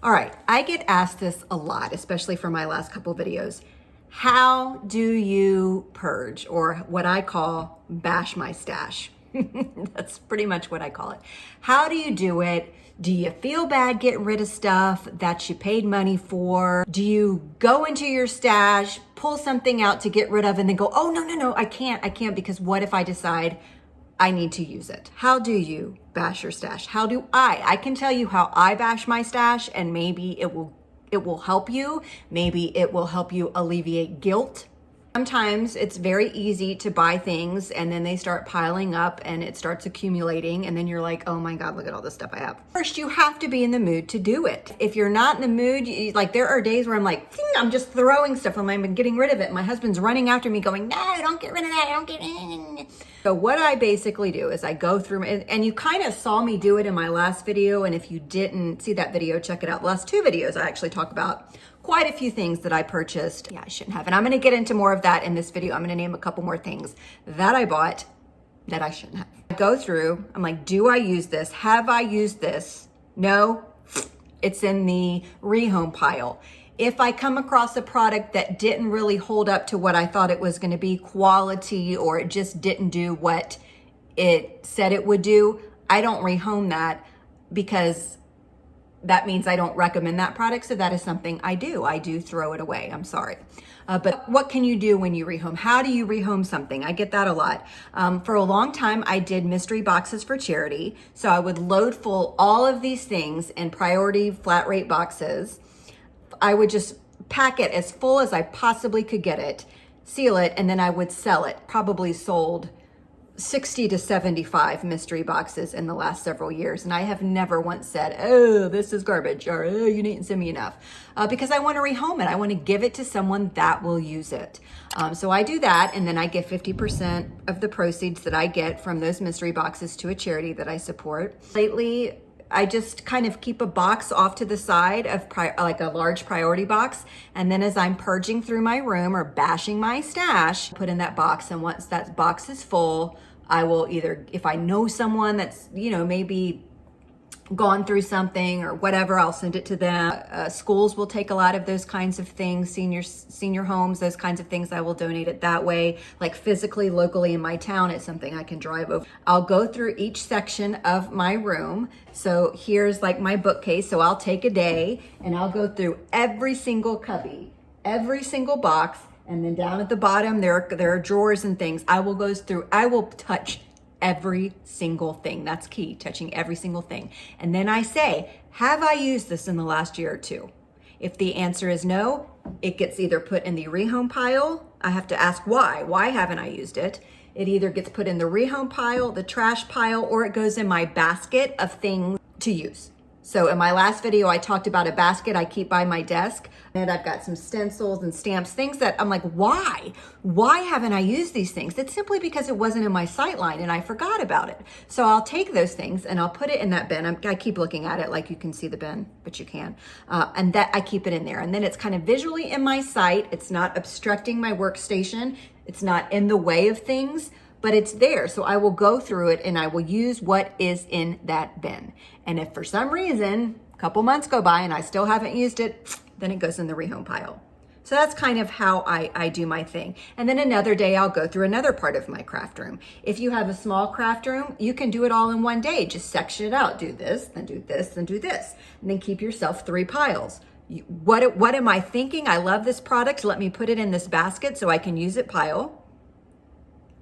All right, I get asked this a lot, especially for my last couple videos. How do you purge, or what I call bash my stash? That's pretty much what I call it. How do you do it? Do you feel bad getting rid of stuff that you paid money for? Do you go into your stash, pull something out to get rid of, and then go, oh, no, I can't, because what if I decide I need to use it? How do you bash your stash? How do I can tell you how I bash my stash, and maybe it will help you. Maybe it will help you alleviate guilt. Sometimes it's very easy to buy things and then they start piling up and it starts accumulating, and then you're like, oh my God, look at all this stuff I have. First, you have to be in the mood to do it. If you're not in the mood, like there are days where I'm like, I'm just throwing stuff and I'm getting rid of it. My husband's running after me going, no, don't get rid of that, don't get rid of it. So what I basically do is I go through, and you kind of saw me do it in my last video, and if you didn't see that video, check it out. The last two videos, I actually talk about quite a few things that I purchased. Yeah, I shouldn't have. And I'm gonna get into more of that in this video. I'm gonna name a couple more things that I bought that I shouldn't have. I go through, I'm like, do I use this? Have I used this? No, it's in the rehome pile. If I come across a product that didn't really hold up to what I thought it was gonna be, quality, or it just didn't do what it said it would do, I don't rehome that, because that means I don't recommend that product. So that is something I do throw it away. I'm sorry. But what can you do when you rehome? How do you rehome something? I get that a lot. For a long time, I did mystery boxes for charity. So I would load full all of these things in priority flat rate boxes. I would just pack it as full as I possibly could get it, seal it, and then I would sell it. Probably sold 60 to 75 mystery boxes in the last several years. And I have never once said, oh, this is garbage, or oh, you didn't send me enough, because I want to rehome it. I want to give it to someone that will use it. So I do that. And then I give 50% of the proceeds that I get from those mystery boxes to a charity that I support. Lately, I just kind of keep a box off to the side of like a large priority box. And then as I'm purging through my room or bashing my stash, put in that box. And once that box is full, I will either, if I know someone that's, maybe gone through something or whatever, I'll send it to them. Schools will take a lot of those kinds of things, senior homes, those kinds of things. I will donate it that way, like physically, locally in my town. It's something I can drive over. I'll go through each section of my room. So here's like my bookcase. So I'll take a day and I'll go through every single cubby, every single box. And then down at the bottom, there are drawers and things. I will touch every single thing. That's key, touching every single thing. And then I say, have I used this in the last year or two? If the answer is no, it gets either put in the rehome pile. I have to ask why. Why haven't I used it? It either gets put in the rehome pile, the trash pile, or it goes in my basket of things to use. So in my last video, I talked about a basket I keep by my desk, and I've got some stencils and stamps, things that I'm like, why? Why haven't I used these things? It's simply because it wasn't in my sight line and I forgot about it. So I'll take those things and I'll put it in that bin. I keep looking at it like you can see the bin, but you can. And that I keep it in there. And then it's kind of visually in my sight. It's not obstructing my workstation. It's not in the way of things, but it's there. So I will go through it and I will use what is in that bin. And if for some reason, a couple months go by and I still haven't used it, then it goes in the rehome pile. So that's kind of how I do my thing. And then another day I'll go through another part of my craft room. If you have a small craft room, you can do it all in one day. Just section it out. Do this, then do this, then do this. And then keep yourself 3 piles. What am I thinking? I love this product. Let me put it in this basket so I can use it pile.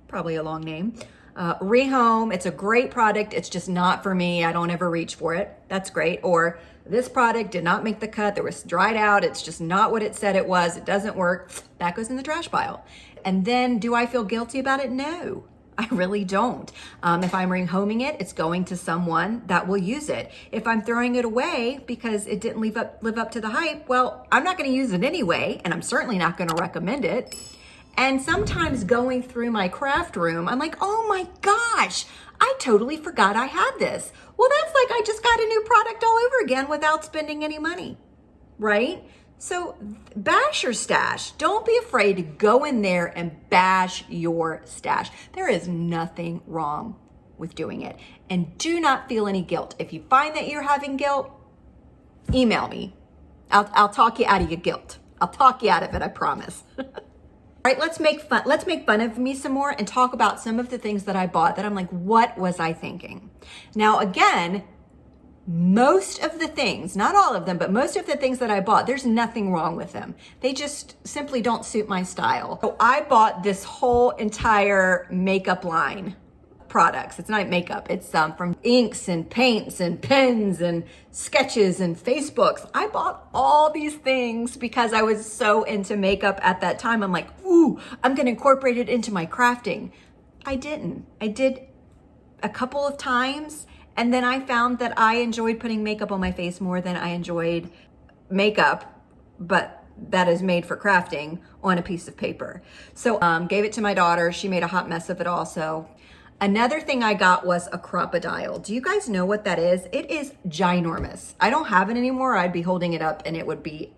Probably a long name. Rehome, it's a great product. It's just not for me. I don't ever reach for it. That's great. Or this product did not make the cut. There was dried out. It's just not what it said it was. It doesn't work. That goes in the trash pile. And then do I feel guilty about it? No, I really don't. If I'm rehoming it, it's going to someone that will use it. If I'm throwing it away because it didn't live up to the hype, well, I'm not going to use it anyway. And I'm certainly not going to recommend it. And sometimes going through my craft room, I'm like, oh my gosh, I totally forgot I had this. Well, that's like I just got a new product all over again without spending any money, right? So bash your stash. Don't be afraid to go in there and bash your stash. There is nothing wrong with doing it. And do not feel any guilt. If you find that you're having guilt, email me. I'll talk you out of your guilt. I'll talk you out of it, I promise. All right, let's make fun of me some more and talk about some of the things that I bought that I'm like, what was I thinking? Now, again, most of the things, not all of them, but most of the things that I bought, there's nothing wrong with them. They just simply don't suit my style. So I bought this whole entire makeup line products. It's not makeup. It's from inks and paints and pens and sketches and Facebooks. I bought all these things because I was so into makeup at that time. I'm like, ooh, I'm going to incorporate it into my crafting. I didn't. I did a couple of times, and then I found that I enjoyed putting makeup on my face more than I enjoyed makeup, but that is made for crafting, on a piece of paper. So gave it to my daughter. She made a hot mess of it also. Another thing I got was a crocodile. Do you guys know what that is? It is ginormous. I don't have it anymore. I'd be holding it up and it would be,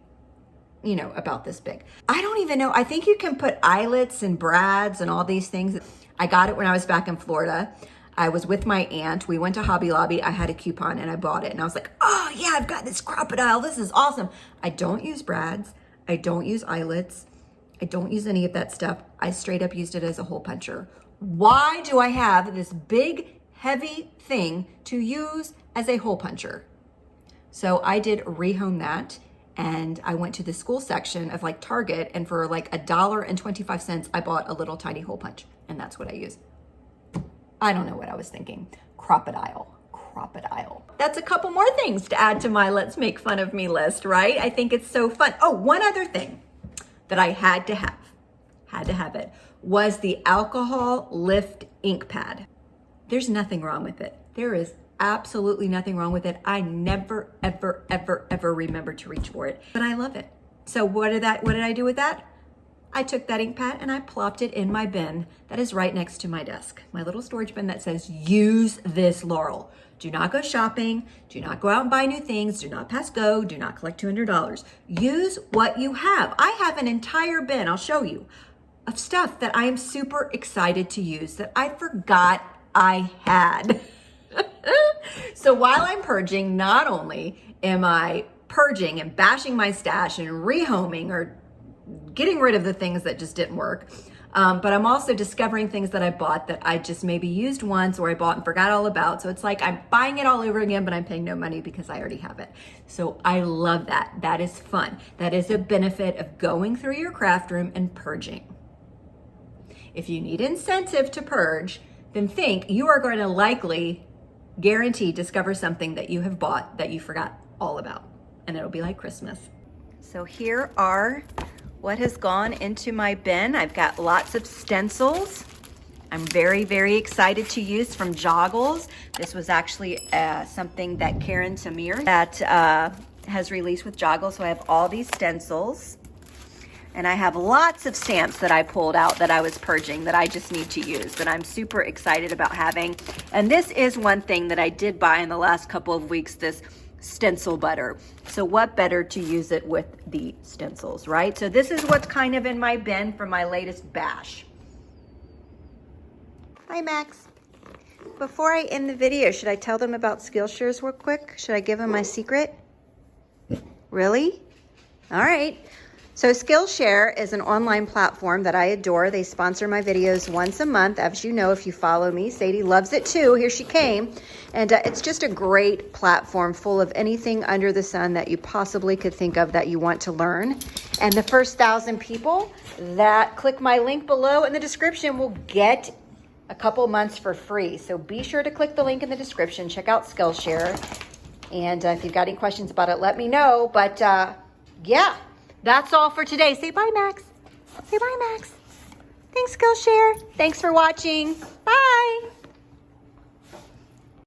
you know, about this big. I don't even know. I think you can put eyelets and brads and all these things. I got it when I was back in Florida. I was with my aunt. We went to Hobby Lobby. I had a coupon and I bought it. And I was like, oh yeah, I've got this crocodile. This is awesome. I don't use brads. I don't use eyelets. I don't use any of that stuff. I straight up used it as a hole puncher. Why do I have this big, heavy thing to use as a hole puncher? So I did rehome that, and I went to the school section of like Target, and for like $1.25, I bought a little tiny hole punch, and that's what I use. I don't know what I was thinking. Crocodile. That's a couple more things to add to my Let's Make Fun of Me list, right? I think it's so fun. Oh, one other thing that I had to have it, was the alcohol lift ink pad. There's nothing wrong with it. There is absolutely nothing wrong with it. I never, ever, ever, ever remember to reach for it, but I love it. So what did I do with that? I took that ink pad and I plopped it in my bin that is right next to my desk. My little storage bin that says, use this, Laurel. Do not go shopping. Do not go out and buy new things. Do not pass go. Do not collect $200. Use what you have. I have an entire bin, I'll show you, of stuff that I am super excited to use that I forgot I had. So while I'm purging, not only am I purging and bashing my stash and rehoming or getting rid of the things that just didn't work, but I'm also discovering things that I bought that I just maybe used once or I bought and forgot all about. So it's like I'm buying it all over again, but I'm paying no money because I already have it. So I love that. That is fun. That is a benefit of going through your craft room and purging. If you need incentive to purge, then think you are going to likely, guaranteed, discover something that you have bought that you forgot all about. And it'll be like Christmas. So here are what has gone into my bin. I've got lots of stencils. I'm very, very excited to use from Joggles. This was actually something that Karen Tamir that has released with Joggles. So I have all these stencils. And I have lots of stamps that I pulled out that I was purging that I just need to use, that I'm super excited about having. And this is one thing that I did buy in the last couple of weeks, this stencil butter. So what better to use it with the stencils, right? So this is what's kind of in my bin from my latest bash. Hi, Max. Before I end the video, should I tell them about Skillshare real quick? Should I give them my secret? Really? All right. So Skillshare is an online platform that I adore. They sponsor my videos once a month. As you know, if you follow me, Sadie loves it too. Here she came. And it's just a great platform full of anything under the sun that you possibly could think of that you want to learn. And the first 1,000 people that click my link below in the description will get a couple months for free. So be sure to click the link in the description. Check out Skillshare. And if you've got any questions about it, let me know. But yeah. That's all for today. Say bye, Max. Say bye, Max. Thanks, Skillshare. Thanks for watching. Bye.